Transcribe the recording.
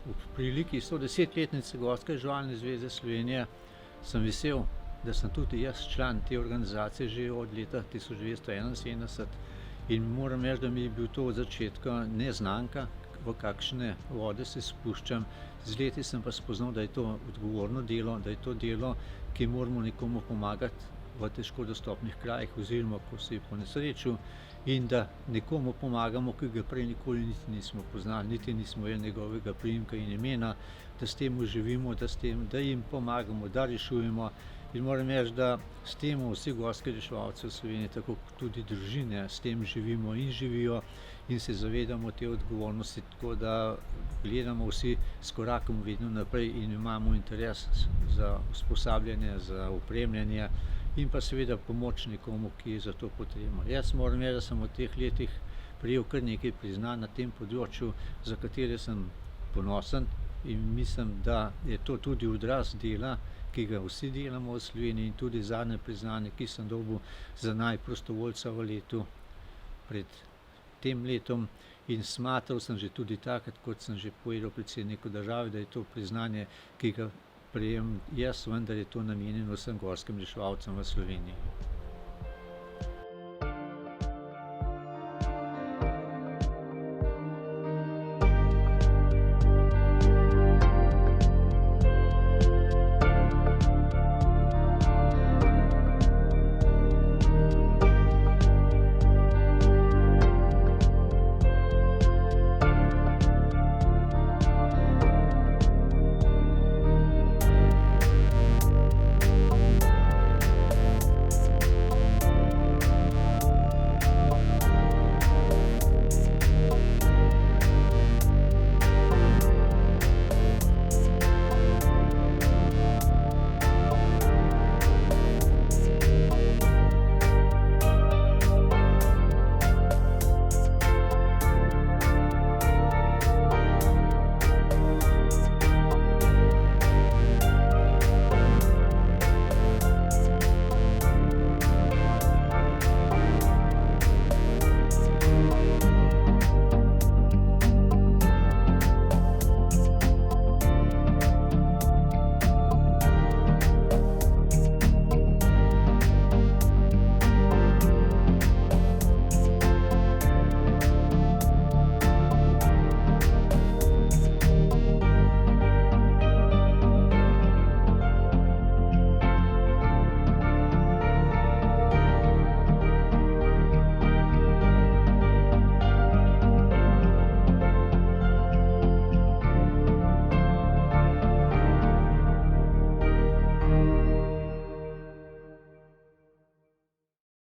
v priliki 110-letnice Gorske reševalne zveze Slovenije sem vesel, da sem tudi jaz član te organizacije že od leta 1971 in moram reči, da mi je bil to od začetka neznanka, v kakšne vode se spuščam. Z leti sem pa spoznal, da je to odgovorno delo, da je to delo, ki moramo nekomu pomagati v težko dostopnih krajih oziroma ko se je ponesrečil in da nekomu pomagamo, ki ga prej nikoli niti nismo poznali, niti nismo imeli njegovega priimka in imena, da s tem živimo, da jim pomagamo, da rešujemo. In moram reči, da s tem vsi gorski reševalci v Sloveniji, tako tudi družine, s tem živimo in živijo in se zavedamo te odgovornosti, tako da gledamo vsi s korakom vedno naprej in imamo interes za usposabljanje, za opremljanje in pa seveda pomoč nekomu, ki je za to potrebno. Jaz moram reči, da sem v teh letih prejel kar nekaj priznanj na tem področju, za katere sem ponosen in mislim, da je to tudi odraz dela, ki ga vsi delamo v Sloveniji, in tudi zadnje priznanje, ki sem dobil za naj prostovoljca v letu pred tem letom, in smatral sem že tudi takrat, kot sem že povedal predsedniku države, da je to priznanje, ki ga prejemam jaz, vendar je to namenjeno vsem gorskim reševalcem v Sloveniji.